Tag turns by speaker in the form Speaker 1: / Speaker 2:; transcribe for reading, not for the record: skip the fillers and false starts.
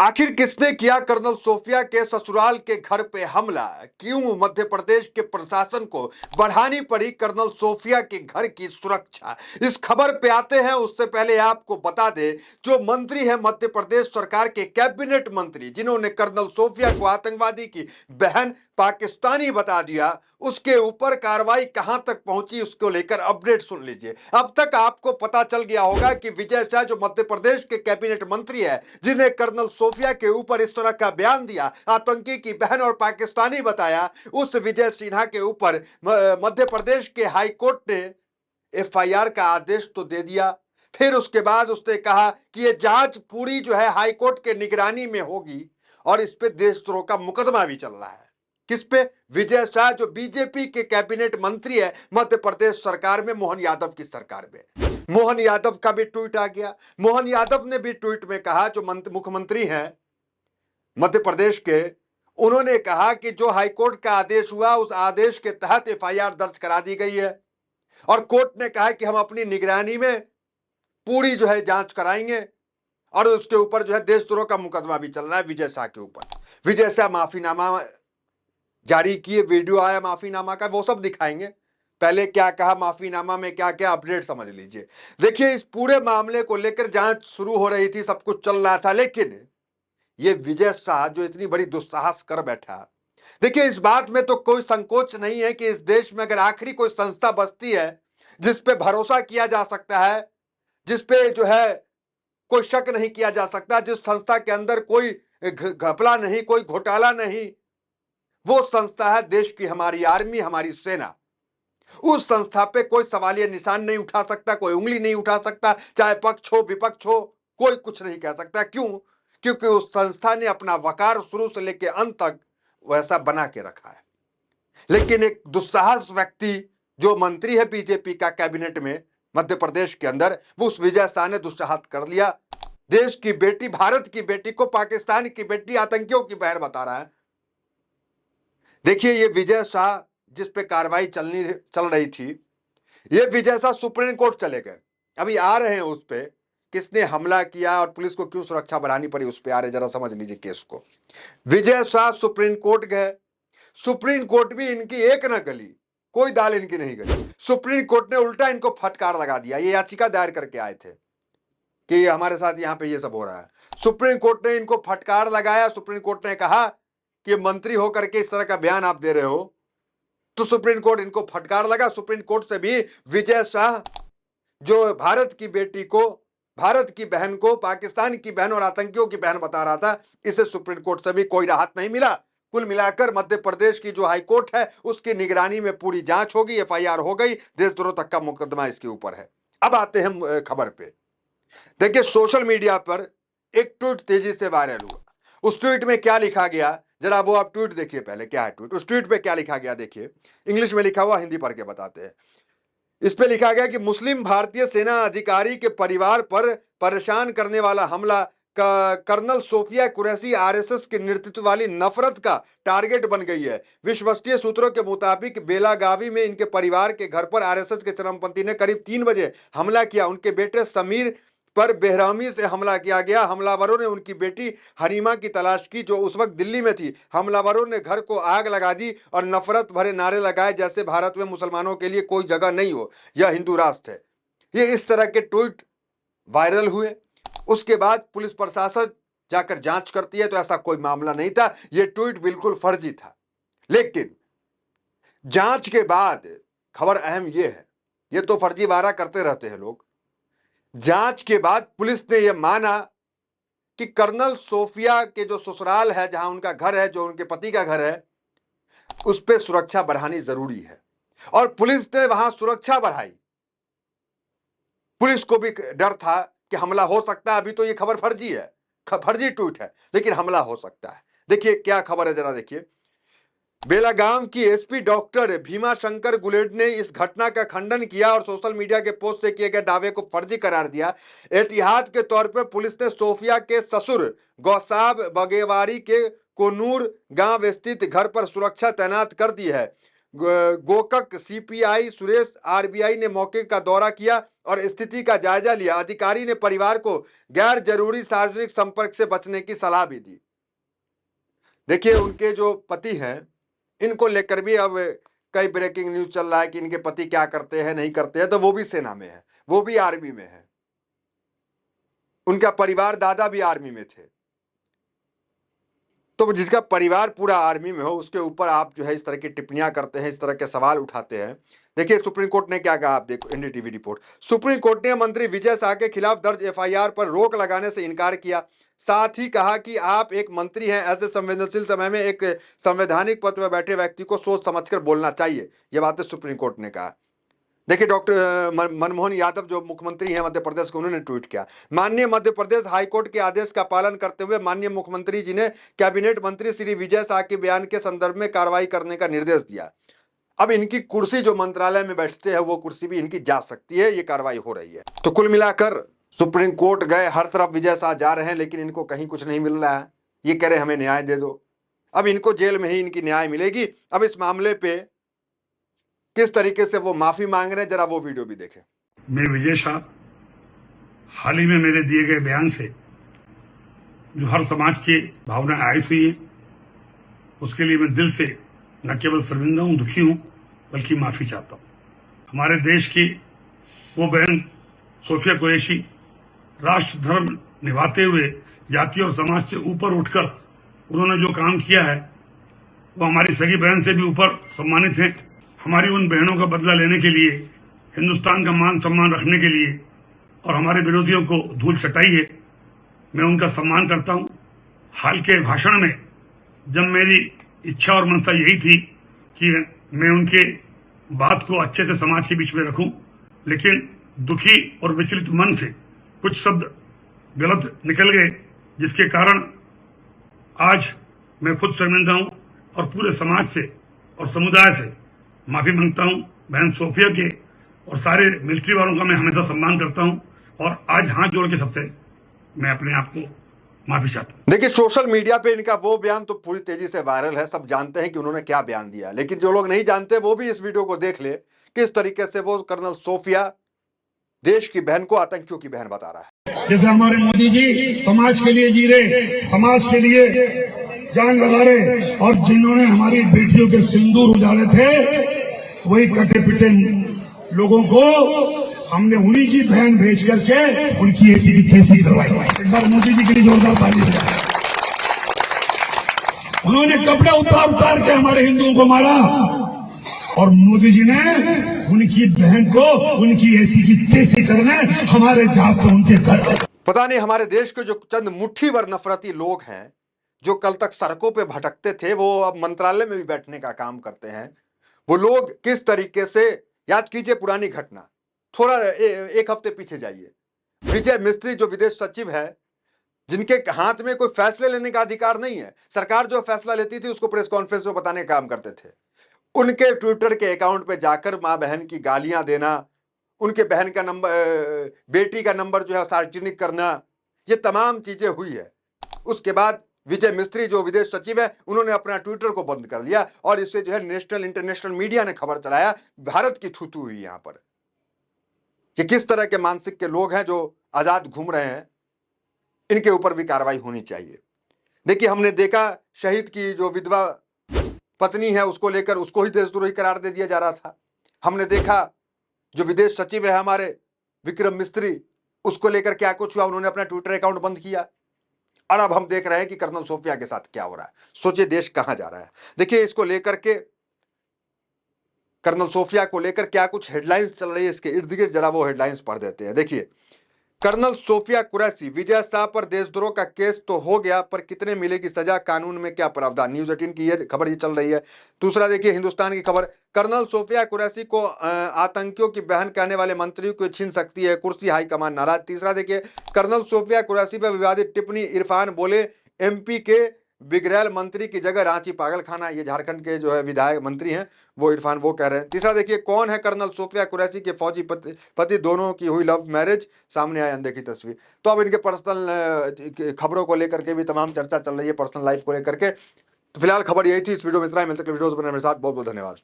Speaker 1: आखिर किसने किया कर्नल सोफिया के ससुराल के घर पे हमला? क्यों मध्य प्रदेश के प्रशासन को बढ़ानी पड़ी कर्नल सोफिया के घर की सुरक्षा? इस खबर पे आते हैं। उससे पहले आपको बता दें, जो मंत्री है मध्य प्रदेश सरकार के कैबिनेट मंत्री, जिन्होंने कर्नल सोफिया को आतंकवादी की बहन पाकिस्तानी बता दिया, उसके ऊपर कार्रवाई कहां तक पहुंची, उसको लेकर अपडेट सुन लीजिए। अब तक आपको पता चल गया होगा कि विजय शाह जो मध्य प्रदेश के कैबिनेट मंत्री है, जिन्हें कर्नल सोफिया के ऊपर इस तरह का बयान दिया, आतंकी की बहन और पाकिस्तानी बताया, उस विजय सिन्हा के ऊपर मध्य प्रदेश के हाई कोर्ट ने एफआईआर का आदेश तो दे दिया। फिर उसके बाद उसने कहा कि यह जांच पूरी जो है हाई कोर्ट के निगरानी में होगी और इस पे देशद्रोह का मुकदमा भी चल रहा है। किस पे? विजय शाह जो बीजेपी के कैबिनेट मंत्री है मध्य प्रदेश सरकार में, मोहन यादव की सरकार में। मोहन यादव का भी ट्वीट आ गया। मोहन यादव ने भी ट्वीट में कहा, जो मुख्यमंत्री हैं मध्य प्रदेश के, उन्होंने कहा कि जो हाईकोर्ट का आदेश हुआ उस आदेश के तहत एफआईआर दर्ज करा दी गई है और कोर्ट ने कहा कि हम अपनी निगरानी में पूरी जो है जांच कराएंगे और उसके ऊपर जो है देशद्रोह का मुकदमा भी चल रहा है विजय शाह के ऊपर। विजय शाह माफीनामा जारी किए, वीडियो आया माफीनामा का, वो सब दिखाएंगे। पहले क्या कहा माफीनामा में, क्या क्या अपडेट समझ लीजिए। देखिए, इस पूरे मामले को लेकर जांच शुरू हो रही थी, सब कुछ चल रहा था, लेकिन ये विजय शाह जो इतनी बड़ी दुस्साहस कर बैठा। देखिए, इस बात में तो कोई संकोच नहीं है कि इस देश में अगर आखिरी कोई संस्था बसती है जिस पे भरोसा किया जा सकता है, जिस पे जो है कोई शक नहीं किया जा सकता, जिस संस्था के अंदर कोई घपला नहीं, कोई घोटाला नहीं, वो संस्था है देश की हमारी आर्मी, हमारी सेना। उस संस्था पे कोई सवालिया निशान नहीं उठा सकता, कोई उंगली नहीं उठा सकता, चाहे पक्ष हो विपक्ष हो, कोई कुछ नहीं कह सकता। क्यों? क्योंकि उस संस्था ने अपना वकार शुरू से लेकर अंत तक वैसा बना के रखा है। लेकिन एक दुस्साहस व्यक्ति जो मंत्री है बीजेपी का कैबिनेट में मध्य प्रदेश के अंदर, वो उस विजय शाह ने दुस्साहस कर लिया। देश की बेटी, भारत की बेटी को पाकिस्तान की बेटी, आतंकियों की बहन बता रहा है। देखिए, ये विजय शाह जिस पे कार्रवाई चल रही थी, ये विजय शाह सुप्रीम कोर्ट चले गए। अभी आ रहे हैं उस पे, किसने हमला किया और पुलिस को क्यों सुरक्षा बढ़ानी पड़ी, उस पे आ रहे, जरा समझ लीजिए केस को। विजय शाह सुप्रीम कोर्ट गए। सुप्रीम कोर्ट भी इनकी एक न गली, कोई दाल इनकी नहीं गली। सुप्रीम कोर्ट ने उल्टा इनको फटकार लगा दिया। ये याचिका दायर करके आए थे कि हमारे साथ यहां पे ये सब हो रहा है। सुप्रीम कोर्ट ने इनको फटकार लगाया। सुप्रीम कोर्ट ने कहा कि मंत्री होकर के इस तरह का बयान आप दे रहे हो, तो सुप्रीम कोर्ट इनको फटकार लगा। सुप्रीम कोर्ट से भी विजय शाह जो भारत की बेटी को, भारत की बहन को पाकिस्तान की बहन और आतंकियों की बहन बता रहा था, इसे सुप्रीम कोर्ट से भी कोई राहत नहीं मिला। कुल मिलाकर मध्य प्रदेश की जो हाई कोर्ट है उसकी निगरानी में पूरी जांच होगी, एफआईआर हो गई, देशद्रोह तक का मुकदमा इसके ऊपर है। अब आते हैं खबर पे। देखिए, सोशल मीडिया पर एक ट्वीट तेजी से वायरल हुआ। उस ट्वीट में क्या लिखा गया, जरा वो आप ट्वीट देखिए। पहले क्या है ट्वीट, उस ट्वीट पे क्या लिखा गया देखिए। इंग्लिश में लिखा हुआ, हिंदी पढ़ के बताते हैं। इस पे लिखा गया कि मुस्लिम भारतीय सेना अधिकारी के परिवार पर परेशान करने वाला हमला कर्नल सोफिया कुरैशी आरएसएस के नेतृत्व वाली नफरत का टारगेट बन गई है। विश्वसनीय सूत्रों के मुताबिक बेलागावी में इनके परिवार के घर पर आरएसएस के चरमपंथी ने करीब 3 बजे हमला किया। उनके बेटे समीर पर बेरहमी से हमला किया गया। हमलावरों ने उनकी बेटी हरीमा की तलाश की, जो उस वक्त दिल्ली में थी। हमलावरों ने घर को आग लगा दी और नफरत भरे नारे लगाए, जैसे भारत में मुसलमानों के लिए कोई जगह नहीं हो, यह हिंदू राष्ट्र है। ये इस तरह के ट्वीट वायरल हुए। उसके बाद पुलिस प्रशासन जाकर जांच करती है तो ऐसा कोई मामला नहीं था, यह ट्वीट बिल्कुल फर्जी था। लेकिन जांच के बाद खबर अहम यह है, ये तो फर्जीवाड़ा करते रहते हैं लोग। जांच के बाद पुलिस ने यह माना कि कर्नल सोफिया के जो ससुराल है, जहां उनका घर है, जो उनके पति का घर है, उस पर सुरक्षा बढ़ानी जरूरी है और पुलिस ने वहां सुरक्षा बढ़ाई। पुलिस को भी डर था कि हमला हो सकता है। अभी तो ये खबर फर्जी है, फर्जी ट्वीट है, लेकिन हमला हो सकता है। देखिए क्या खबर है, जरा देखिए। बेलागाम की एसपी डॉक्टर भीमा शंकर गुलेड ने इस घटना का खंडन किया और सोशल मीडिया के पोस्ट से किए गए दावे को फर्जी करार दिया। एहतियात के तौर पर पुलिस ने सोफिया के ससुर गौसाब बगेवाड़ी के कोनूर गांव स्थित घर पर सुरक्षा तैनात कर दी है। गोकक सीपीआई सुरेश आरबीआई ने मौके का दौरा किया और स्थिति का जायजा लिया। अधिकारी ने परिवार को गैर जरूरी सार्वजनिक संपर्क से बचने की सलाह भी दी। देखिए, उनके जो पति हैं, इनको लेकर भी अब कई ब्रेकिंग न्यूज चल रहा है कि इनके पति क्या करते हैं, नहीं करते हैं। तो वो भी सेना में है, वो भी आर्मी में है, उनका परिवार, दादा भी आर्मी में थे। तो जिसका परिवार पूरा आर्मी में हो, उसके ऊपर आप जो है इस तरह की टिप्पणियां करते हैं, इस तरह के सवाल उठाते हैं। देखिए, सुप्रीम कोर्ट ने क्या कहा, आप देखो एनडीटीवी रिपोर्ट। सुप्रीम कोर्ट ने मंत्री विजय शाह के खिलाफ दर्ज एफआईआर पर रोक लगाने से इनकार किया। साथ ही कहा कि आप एक मंत्री हैं, ऐसे संवेदनशील समय में एक संवैधानिक पद पर बैठे व्यक्ति को सोच समझकर बोलना चाहिए। ये बातें सुप्रीम कोर्ट ने कहा। देखिए, डॉक्टर मनमोहन यादव जो मुख्यमंत्री हैं मध्य प्रदेश के, उन्होंने ट्वीट किया, माननीय मध्य प्रदेश हाईकोर्ट के आदेश का पालन करते हुए माननीय मुख्यमंत्री जी ने कैबिनेट मंत्री श्री विजय शाह के बयान के संदर्भ में कार्रवाई करने का निर्देश दिया। अब इनकी कुर्सी जो मंत्रालय में बैठते हैं, वो कुर्सी भी इनकी जा सकती है। ये कार्रवाई हो रही है। तो कुल मिलाकर सुप्रीम कोर्ट गए, हर तरफ विजय शाह जा रहे हैं, लेकिन इनको कहीं कुछ नहीं मिल रहा है। ये कह रहे हमें न्याय दे दो। अब इनको जेल में ही इनकी न्याय मिलेगी। अब इस मामले पे किस तरीके से वो माफी मांग रहे हैं, जरा वो वीडियो भी देखें।
Speaker 2: मैं विजय शाह, हाल ही में मेरे दिए गए बयान से जो हर समाज की भावनाएं आयत हुई है, उसके लिए मैं दिल से न केवल शर्मिंदा हूं, दुखी हूं, बल्कि माफी चाहता हूं। हमारे देश की वो बहन सोफिया कुरैशी राष्ट्र धर्म निभाते हुए जाति और समाज से ऊपर उठकर उन्होंने जो काम किया है, वो हमारी सगी बहन से भी ऊपर सम्मानित है। हमारी उन बहनों का बदला लेने के लिए, हिंदुस्तान का मान सम्मान रखने के लिए और हमारे विरोधियों को धूल चटाई है, मैं उनका सम्मान करता हूं। हाल के भाषण में जब मेरी इच्छा और मनसा यही थी कि मैं उनके बात को अच्छे से समाज के बीच में रखूं, लेकिन दुखी और विचलित मन से कुछ शब्द गलत निकल गए, जिसके कारण आज मैं खुद शर्मिंदा हूं और पूरे समाज से और समुदाय से माफी मांगता हूं। बहन सोफिया के और सारे मिलिट्री वालों का मैं हमेशा सम्मान करता हूं और आज हाथ जोड़ के सबसे मैं अपने आप को माफी चाहता हूं।
Speaker 1: देखिए, सोशल मीडिया पे इनका वो बयान तो पूरी तेजी से वायरल है, सब जानते हैं कि उन्होंने क्या बयान दिया, लेकिन जो लोग नहीं जानते वो भी इस वीडियो को देख ले, किस तरीके से वो कर्नल सोफिया देश की बहन को आतंकियों की बहन बता रहा है।
Speaker 3: जैसे हमारे मोदी जी समाज के लिए जी रहे, समाज के लिए जान लगा रहे, और जिन्होंने हमारी बेटियों के सिंदूर उजाड़े थे, वही कटे पिटे लोगों को हमने उन्हीं की बहन भेज करके उनकी ऐसी की तैसी करवाई। एक बार मोदी जी के लिए जोरदार ताली बजाएं। उन्होंने कपड़े उतार उतार के हमारे हिंदुओं को मारा और मोदी जी ने उनकी बहन को उनकी ऐसी की तैसी करने हमारे जहाज से उनके घर।
Speaker 1: पता नहीं हमारे देश के जो चंद मुट्ठी भर नफरती लोग हैं, जो कल तक सड़कों पे भटकते थे, वो अब मंत्रालय में भी बैठने का काम करते हैं। वो लोग किस तरीके से, याद कीजिए पुरानी घटना, थोड़ा एक हफ्ते पीछे जाइए। विजय मिस्त्री जो विदेश सचिव है, जिनके हाथ में कोई फैसले लेने का अधिकार नहीं है, सरकार जो फैसला लेती थी उसको प्रेस कॉन्फ्रेंस में बताने का काम करते थे, उनके ट्विटर के अकाउंट पे जाकर मां बहन की गालियां देना, उनके बहन का नंबर, बेटी का नंबर जो है सार्वजनिक करना, ये तमाम चीजें हुई है। उसके बाद विजय मिस्त्री जो विदेश सचिव है, उन्होंने अपना ट्विटर को बंद कर लिया और इससे जो है नेशनल इंटरनेशनल मीडिया ने खबर चलाया, भारत की थूथू हुई यहां पर। कि किस तरह के मानसिक के लोग हैं जो आजाद घूम रहे हैं, इनके ऊपर भी कार्रवाई होनी चाहिए। देखिए, हमने देखा शहीद की जो विधवा पत्नी है, उसको लेकर उसको ही देशद्रोही करार दे दिया जा रहा था। हमने देखा जो विदेश सचिव है हमारे विक्रम मिस्त्री, उसको लेकर क्या कुछ हुआ, उन्होंने अपना ट्विटर अकाउंट बंद किया। और अब हम देख रहे हैं कि कर्नल सोफिया के साथ क्या हो रहा है। सोचिए देश कहां जा रहा है। देखिए, इसको लेकर के, कर्नल सोफिया को लेकर क्या कुछ हेडलाइंस चल रही है, इसके इर्द गिर्द जरा वो हेडलाइंस पढ़ देते हैं। देखिए, कर्नल सोफिया कुरैशी, विजय शाह पर देशद्रोह का केस तो हो गया, पर कितने मिलेगी सजा, कानून में क्या प्रावधान। न्यूज 18 की ये खबर ये चल रही है। दूसरा देखिए हिंदुस्तान की खबर, कर्नल सोफिया कुरैशी को आतंकियों की बहन कहने वाले मंत्री को छीन सकती है कुर्सी, हाईकमान नाराज। तीसरा देखिए, कर्नल सोफिया कुरैशी पर विवादित टिप्पणी, इरफान बोले एमपी के बिगड़ैल मंत्री की जगह रांची पागल खाना। ये झारखंड के जो है विधायक मंत्री हैं, वो इरफान वो कह रहे हैं। तीसरा देखिए, कौन है कर्नल सोफिया कुरैशी के फौजी पति दोनों की हुई लव मैरिज, सामने आई अनदेखी तस्वीर। तो अब इनके पर्सनल खबरों को लेकर के भी तमाम चर्चा चल रही है, पर्सनल लाइफ को लेकर के। तो फिलहाल खबर यही थी। इस वीडियो में इतना ही, मिलते हैं वीडियोस बनाने के साथ। बहुत बहुत धन्यवाद।